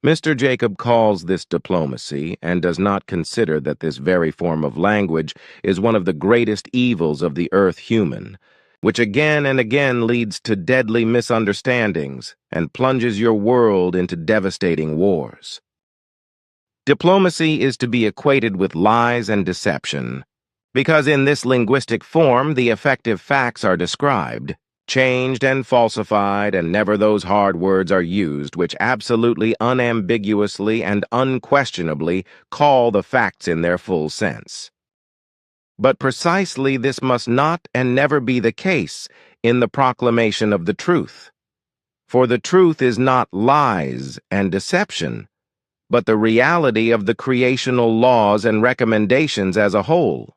Mr. Jacob calls this diplomacy and does not consider that this very form of language is one of the greatest evils of the earth human, which again and again leads to deadly misunderstandings and plunges your world into devastating wars. Diplomacy is to be equated with lies and deception, because in this linguistic form the effective facts are described, changed and falsified, and never those hard words are used which absolutely unambiguously and unquestionably call the facts in their full sense. But precisely this must not and never be the case in the proclamation of the truth. For the truth is not lies and deception, but the reality of the creational laws and recommendations as a whole.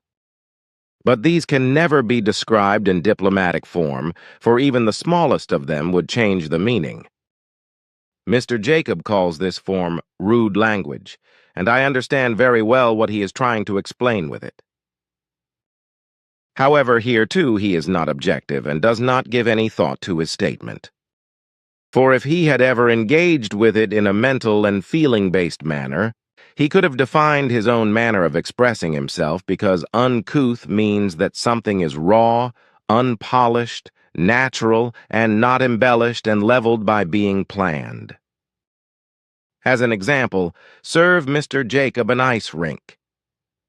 But these can never be described in diplomatic form, for even the smallest of them would change the meaning. Mr. Jacob calls this form rude language, and I understand very well what he is trying to explain with it. However, here too he is not objective and does not give any thought to his statement. For if he had ever engaged with it in a mental and feeling-based manner, he could have defined his own manner of expressing himself, because uncouth means that something is raw, unpolished, natural, and not embellished and leveled by being planned. As an example, serve Mr. Jacob an ice rink.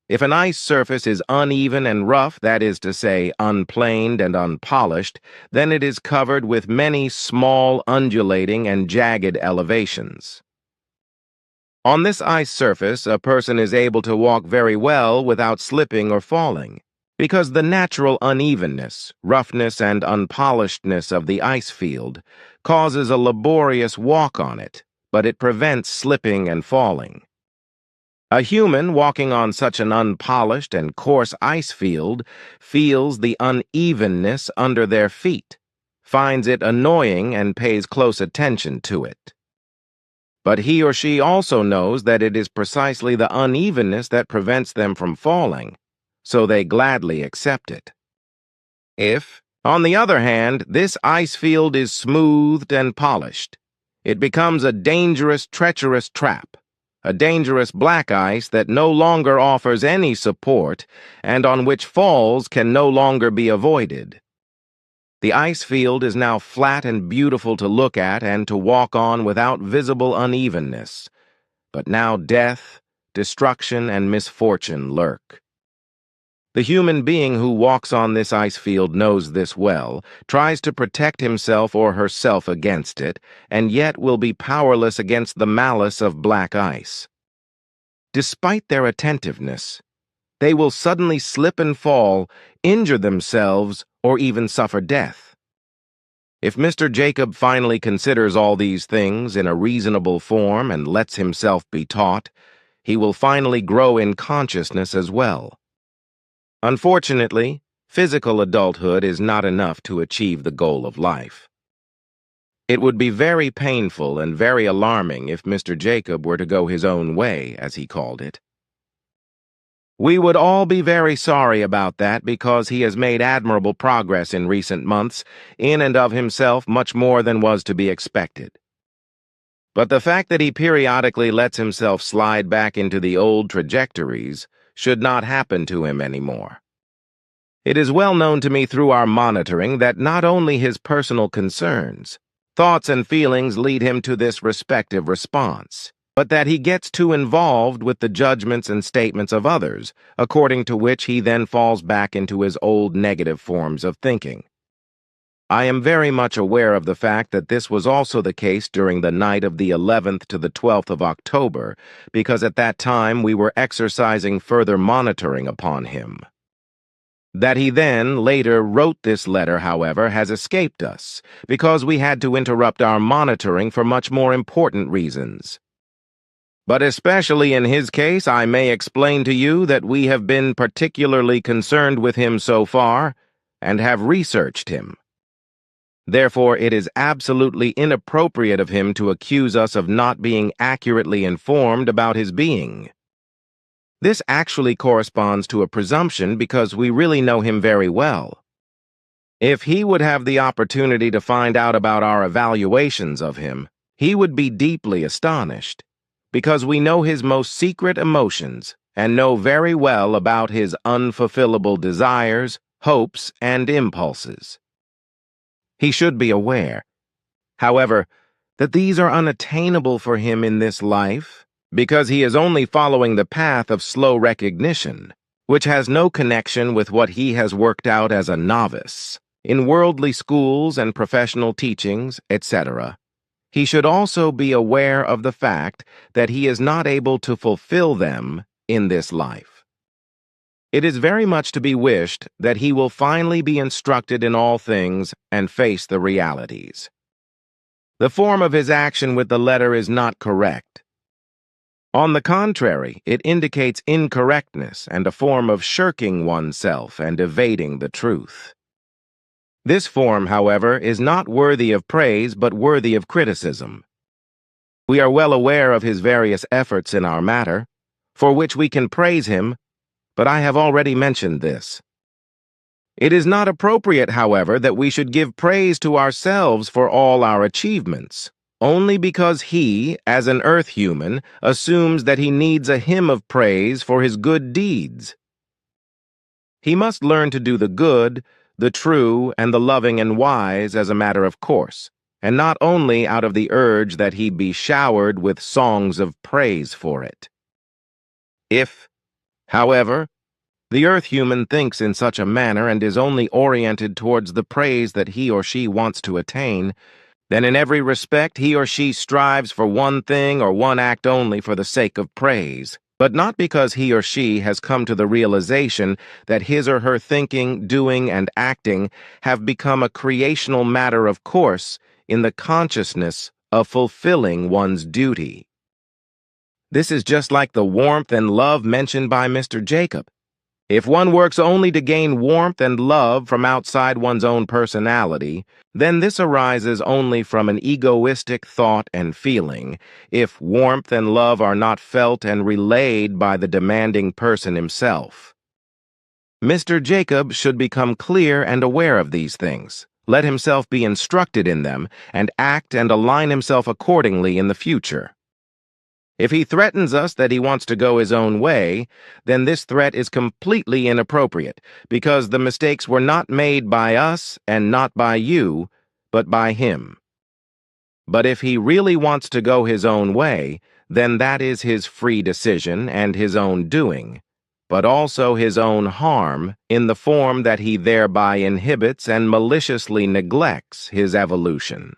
If an ice surface is uneven and rough, that is to say, unplaned and unpolished, then it is covered with many small, undulating, and jagged elevations. On this ice surface, a person is able to walk very well without slipping or falling, because the natural unevenness, roughness, and unpolishedness of the ice field causes a laborious walk on it, but it prevents slipping and falling. A human walking on such an unpolished and coarse ice field feels the unevenness under their feet, finds it annoying, and pays close attention to it. But he or she also knows that it is precisely the unevenness that prevents them from falling, so they gladly accept it. If, on the other hand, this ice field is smoothed and polished, it becomes a dangerous, treacherous trap, a dangerous black ice that no longer offers any support and on which falls can no longer be avoided. The ice field is now flat and beautiful to look at and to walk on without visible unevenness, but now death, destruction, and misfortune lurk. The human being who walks on this ice field knows this well, tries to protect himself or herself against it, and yet will be powerless against the malice of black ice. Despite their attentiveness, they will suddenly slip and fall, injure themselves, or even suffer death. If Mr. Jacob finally considers all these things in a reasonable form and lets himself be taught, he will finally grow in consciousness as well. Unfortunately, physical adulthood is not enough to achieve the goal of life. It would be very painful and very alarming if Mr. Jacob were to go his own way, as he called it. We would all be very sorry about that, because he has made admirable progress in recent months, in and of himself much more than was to be expected. But the fact that he periodically lets himself slide back into the old trajectories should not happen to him anymore. It is well known to me through our monitoring that not only his personal concerns, thoughts and feelings lead him to this respective response, but that he gets too involved with the judgments and statements of others, according to which he then falls back into his old negative forms of thinking. I am very much aware of the fact that this was also the case during the night of the 11th to the 12th of October, because at that time we were exercising further monitoring upon him. That he then, later, wrote this letter, however, has escaped us, because we had to interrupt our monitoring for much more important reasons. But especially in his case, I may explain to you that we have been particularly concerned with him so far, and have researched him. Therefore, it is absolutely inappropriate of him to accuse us of not being accurately informed about his being. This actually corresponds to a presumption because we really know him very well. If he would have the opportunity to find out about our evaluations of him, he would be deeply astonished, because we know his most secret emotions and know very well about his unfulfillable desires, hopes, and impulses. He should be aware, however, that these are unattainable for him in this life because he is only following the path of slow recognition, which has no connection with what he has worked out as a novice in worldly schools and professional teachings, etc. He should also be aware of the fact that he is not able to fulfill them in this life. It is very much to be wished that he will finally be instructed in all things and face the realities. The form of his action with the letter is not correct. On the contrary, it indicates incorrectness and a form of shirking oneself and evading the truth. This form, however, is not worthy of praise but worthy of criticism. We are well aware of his various efforts in our matter, for which we can praise him, but I have already mentioned this. It is not appropriate, however, that we should give praise to ourselves for all our achievements, only because he, as an earth human, assumes that he needs a hymn of praise for his good deeds. He must learn to do the good, the true, and the loving and wise as a matter of course, and not only out of the urge that he be showered with songs of praise for it. If, however, the earth human thinks in such a manner and is only oriented towards the praise that he or she wants to attain, then in every respect he or she strives for one thing or one act only for the sake of praise, but not because he or she has come to the realization that his or her thinking, doing, and acting have become a creational matter of course in the consciousness of fulfilling one's duty. This is just like the warmth and love mentioned by Mr. Jacob. If one works only to gain warmth and love from outside one's own personality, then this arises only from an egoistic thought and feeling, if warmth and love are not felt and relayed by the demanding person himself. Mr. Jacob should become clear and aware of these things, let himself be instructed in them, and act and align himself accordingly in the future. If he threatens us that he wants to go his own way, then this threat is completely inappropriate, because the mistakes were not made by us and not by you, but by him. But if he really wants to go his own way, then that is his free decision and his own doing, but also his own harm in the form that he thereby inhibits and maliciously neglects his evolution.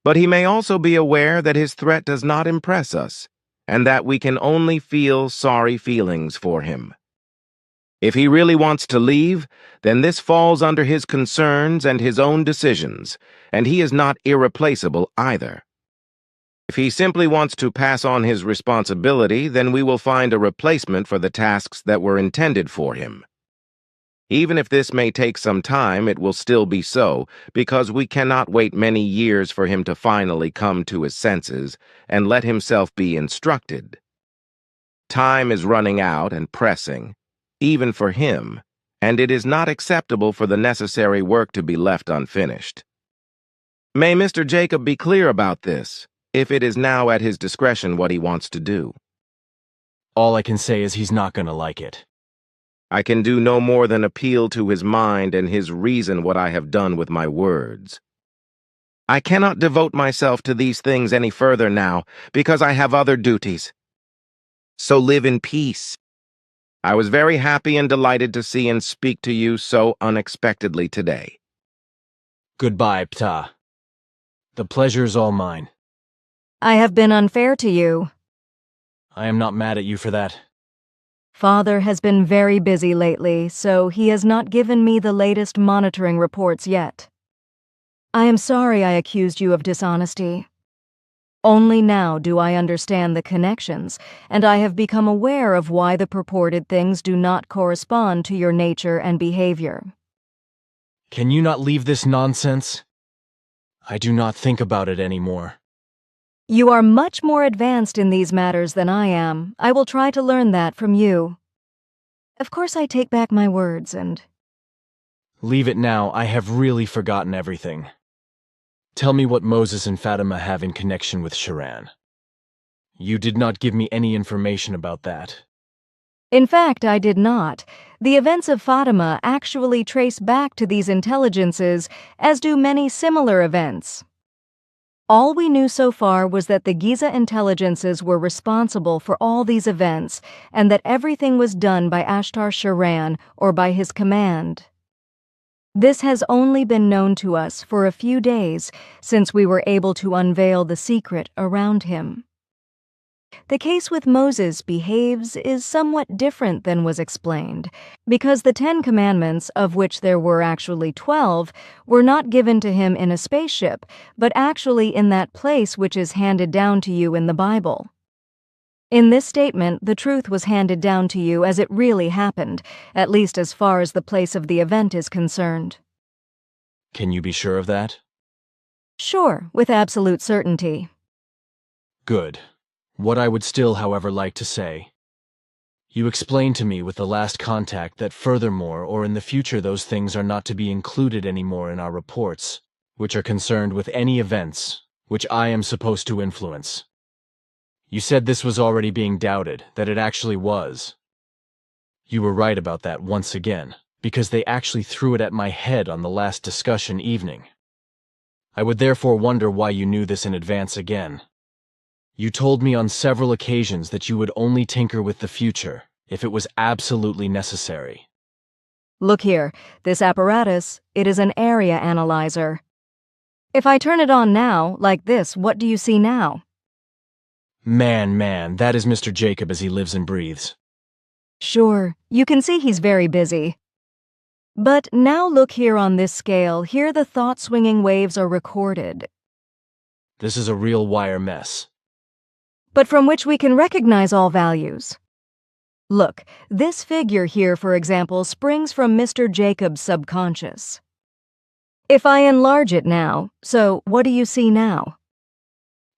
But he may also be aware that his threat does not impress us, and that we can only feel sorry feelings for him. If he really wants to leave, then this falls under his concerns and his own decisions, and he is not irreplaceable either. If he simply wants to pass on his responsibility, then we will find a replacement for the tasks that were intended for him. Even if this may take some time, it will still be so, because we cannot wait many years for him to finally come to his senses and let himself be instructed. Time is running out and pressing, even for him, and it is not acceptable for the necessary work to be left unfinished. May Mr. Jacob be clear about this, if it is now at his discretion what he wants to do. All I can say is he's not gonna like it. I can do no more than appeal to his mind and his reason what I have done with my words. I cannot devote myself to these things any further now, because I have other duties. So live in peace. I was very happy and delighted to see and speak to you so unexpectedly today. Goodbye, Ptah. The pleasure's all mine. I have been unfair to you. I am not mad at you for that. Father has been very busy lately, so he has not given me the latest monitoring reports yet. I am sorry I accused you of dishonesty. Only now do I understand the connections, and I have become aware of why the purported things do not correspond to your nature and behavior. Can you not leave this nonsense? I do not think about it anymore. You are much more advanced in these matters than I am. I will try to learn that from you. Of course, I take back my words and... Leave it now, I have really forgotten everything. Tell me what Moses and Fatima have in connection with Sharan. You did not give me any information about that. In fact, I did not. The events of Fatima actually trace back to these intelligences, as do many similar events. All we knew so far was that the Giza intelligences were responsible for all these events, and that everything was done by Ashtar Sharan or by his command. This has only been known to us for a few days since we were able to unveil the secret around him. The case with Moses behaves is somewhat different than was explained, because the 10 Commandments, of which there were actually 12, were not given to him in a spaceship, but actually in that place which is handed down to you in the Bible. In this statement, the truth was handed down to you as it really happened, at least as far as the place of the event is concerned. Can you be sure of that? Sure, with absolute certainty. Good. What I would still, however, like to say. You explained to me with the last contact that furthermore or in the future those things are not to be included anymore in our reports, which are concerned with any events which I am supposed to influence. You said this was already being doubted, that it actually was. You were right about that once again, because they actually threw it at my head on the last discussion evening. I would therefore wonder why you knew this in advance again. You told me on several occasions that you would only tinker with the future if it was absolutely necessary. Look here, this apparatus, it is an area analyzer. If I turn it on now, like this, what do you see now? Man, that is Mr. Jacob as he lives and breathes. Sure, you can see he's very busy. But now look here on this scale, here the thought-swinging waves are recorded. This is a real wire mess. But from which we can recognize all values. Look, this figure here, for example, springs from Mr. Jacob's subconscious. If I enlarge it now, so what do you see now?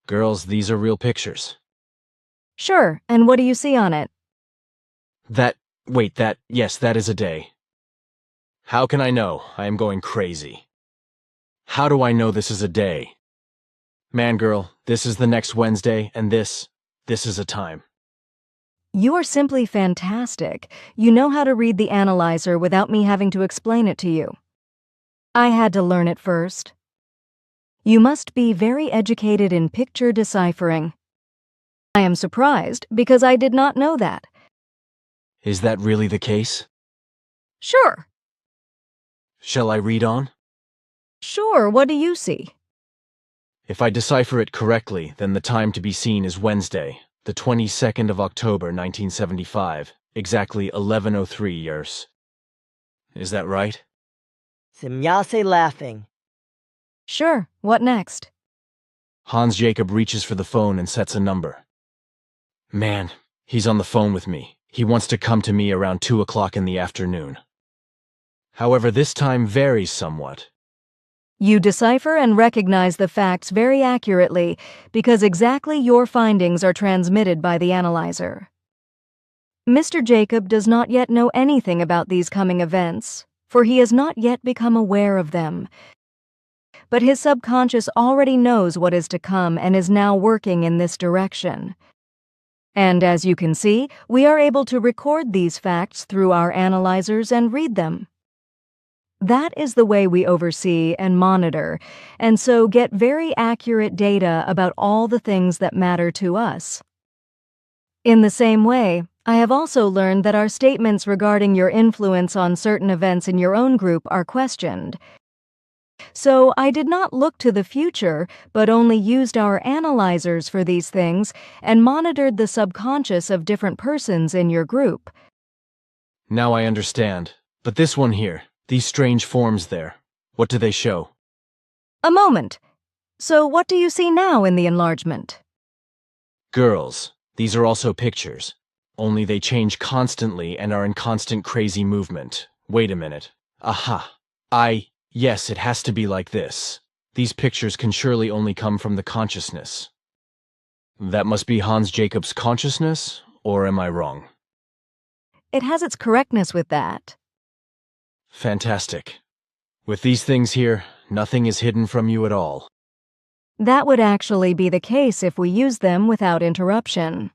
Girls, these are real pictures. Sure, and what do you see on it? Yes, that is a day. How can I know? I am going crazy. How do I know this is a day? Man, girl, this is the next Wednesday, and this is a time. You are simply fantastic. You know how to read the analyzer without me having to explain it to you. I had to learn it first. You must be very educated in picture deciphering. I am surprised because I did not know that. Is that really the case? Sure. Shall I read on? Sure, what do you see? If I decipher it correctly, then the time to be seen is Wednesday, the 22nd of October, 1975, exactly 11:03 years. Is that right? Semyase laughing. Sure, what next? Hans Jacob reaches for the phone and sets a number. Man, he's on the phone with me. He wants to come to me around 2 o'clock in the afternoon. However, this time varies somewhat. You decipher and recognize the facts very accurately because exactly your findings are transmitted by the analyzer. Mr. Jacob does not yet know anything about these coming events, for he has not yet become aware of them. But his subconscious already knows what is to come and is now working in this direction. And as you can see, we are able to record these facts through our analyzers and read them. That is the way we oversee and monitor, and so get very accurate data about all the things that matter to us. In the same way, I have also learned that our statements regarding your influence on certain events in your own group are questioned. So I did not look to the future, but only used our analyzers for these things and monitored the subconscious of different persons in your group. Now I understand. But this one here, these strange forms there, what do they show? A moment. So what do you see now in the enlargement? Girls, these are also pictures. Only they change constantly and are in constant crazy movement. Wait a minute. Aha. Yes, it has to be like this. These pictures can surely only come from the consciousness. That must be Hans Jacob's consciousness, or am I wrong? It has its correctness with that. Fantastic. With these things here, nothing is hidden from you at all. That would actually be the case if we use them without interruption.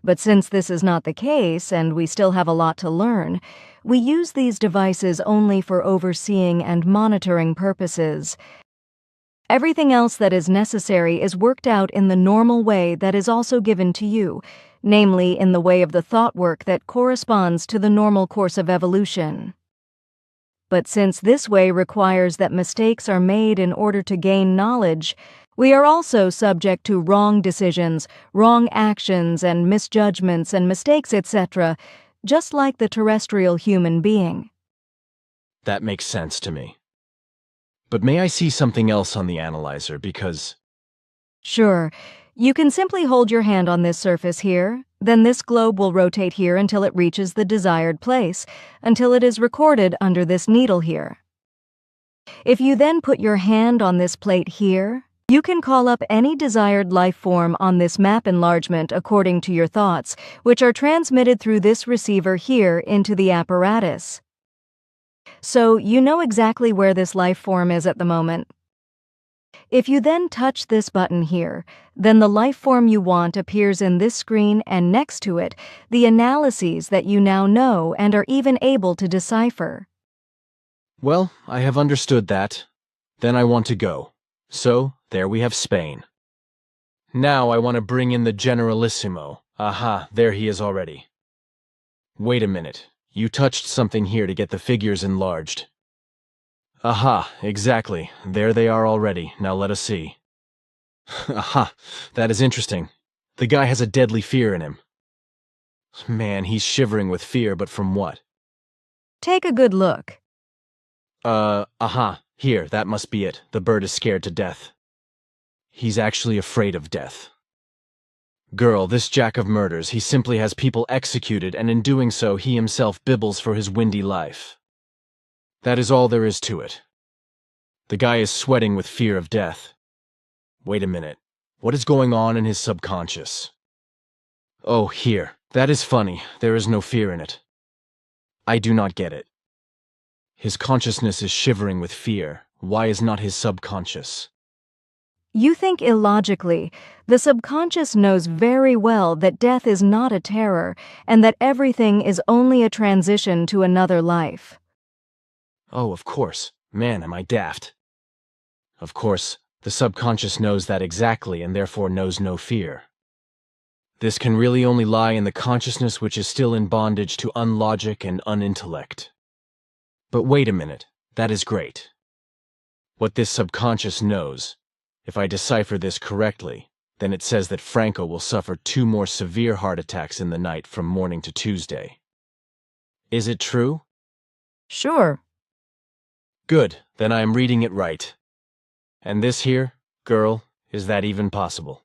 But since this is not the case and we still have a lot to learn, we use these devices only for overseeing and monitoring purposes. Everything else that is necessary is worked out in the normal way that is also given to you, namely in the way of the thought work that corresponds to the normal course of evolution. But since this way requires that mistakes are made in order to gain knowledge, we are also subject to wrong decisions, wrong actions, and misjudgments and mistakes, etc., just like the terrestrial human being. That makes sense to me. But may I see something else on the analyzer, because... Sure. You can simply hold your hand on this surface here, then this globe will rotate here until it reaches the desired place, until it is recorded under this needle here. If you then put your hand on this plate here, you can call up any desired life form on this map enlargement according to your thoughts, which are transmitted through this receiver here into the apparatus. So you know exactly where this life form is at the moment. If you then touch this button here, then the life form you want appears in this screen, and next to it, the analyses that you now know and are even able to decipher. Well, I have understood that. Then I want to go. So, there we have Spain. Now I want to bring in the Generalissimo. Aha, there he is already. Wait a minute. You touched something here to get the figures enlarged. Aha, exactly. There they are already. Now let us see. Aha, that is interesting. The guy has a deadly fear in him. Man, he's shivering with fear, but from what? Take a good look. Aha, here, that must be it. The bird is scared to death. He's actually afraid of death. Girl, this jack of murders, he simply has people executed, and in doing so, he himself bibbles for his windy life. That is all there is to it. The guy is sweating with fear of death. Wait a minute. What is going on in his subconscious? Oh, here. That is funny. There is no fear in it. I do not get it. His consciousness is shivering with fear. Why is not his subconscious? You think illogically. The subconscious knows very well that death is not a terror and that everything is only a transition to another life. Oh, of course. Man, am I daft. Of course, the subconscious knows that exactly and therefore knows no fear. This can really only lie in the consciousness which is still in bondage to unlogic and unintellect. But wait a minute, that is great. What this subconscious knows, if I decipher this correctly, then it says that Franco will suffer 2 more severe heart attacks in the night from morning to Tuesday. Is it true? Sure. Good, then I am reading it right. And this here, girl, is that even possible?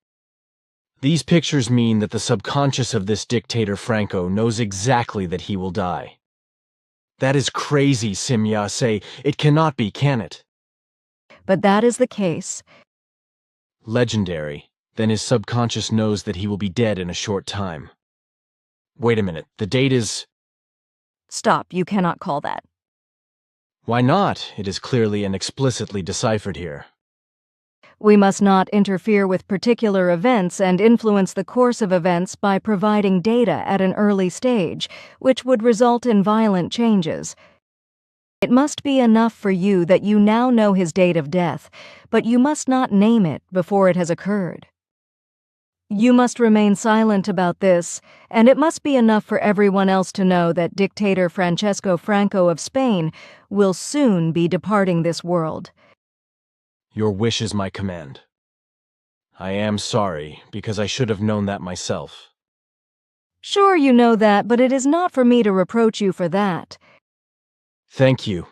These pictures mean that the subconscious of this dictator Franco knows exactly that he will die. That is crazy, Simya-se. It cannot be, can it? But that is the case. Legendary. Then his subconscious knows that he will be dead in a short time. Wait a minute, the date is... Stop, you cannot call that. Why not? It is clearly and explicitly deciphered here. We must not interfere with particular events and influence the course of events by providing data at an early stage, which would result in violent changes. It must be enough for you that you now know his date of death, but you must not name it before it has occurred. You must remain silent about this, and it must be enough for everyone else to know that dictator Francesco Franco of Spain will soon be departing this world. Your wish is my command. I am sorry, because I should have known that myself. Sure, you know that, but it is not for me to reproach you for that. Thank you.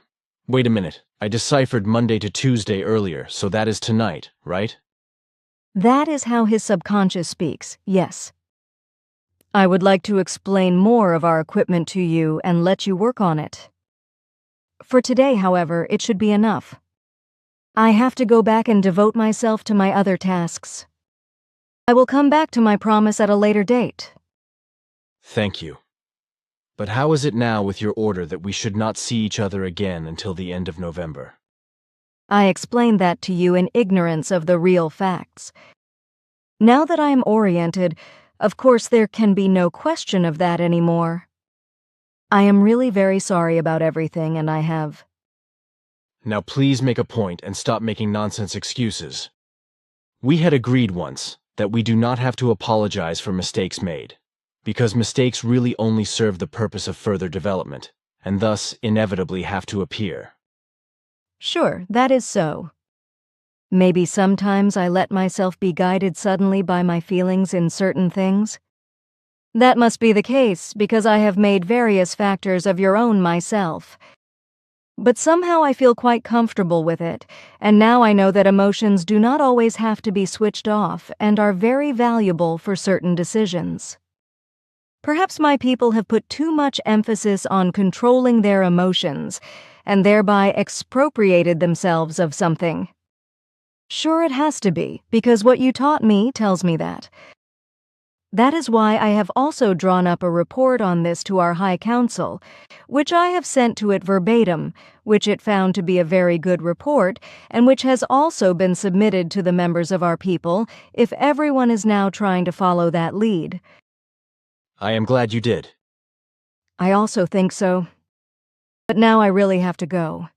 Wait a minute. I deciphered Monday to Tuesday earlier, so that is tonight, right? That is how his subconscious speaks, yes. I would like to explain more of our equipment to you and let you work on it. For today, however, it should be enough. I have to go back and devote myself to my other tasks. I will come back to my promise at a later date. Thank you. But how is it now with your order that we should not see each other again until the end of November? I explained that to you in ignorance of the real facts. Now that I am oriented, of course there can be no question of that anymore. I am really very sorry about everything, and I have... Now please make a point and stop making nonsense excuses. We had agreed once that we do not have to apologize for mistakes made, because mistakes really only serve the purpose of further development, and thus inevitably have to appear. Sure, that is so. Maybe sometimes I let myself be guided suddenly by my feelings in certain things. That must be the case because I have made various factors of your own myself. But somehow I feel quite comfortable with it, and now I know that emotions do not always have to be switched off and are very valuable for certain decisions. Perhaps my people have put too much emphasis on controlling their emotions and thereby expropriated themselves of something. Sure, it has to be, because what you taught me tells me that. That is why I have also drawn up a report on this to our High Council, which I have sent to it verbatim, which it found to be a very good report, and which has also been submitted to the members of our people, if everyone is now trying to follow that lead. I am glad you did. I also think so. But now I really have to go.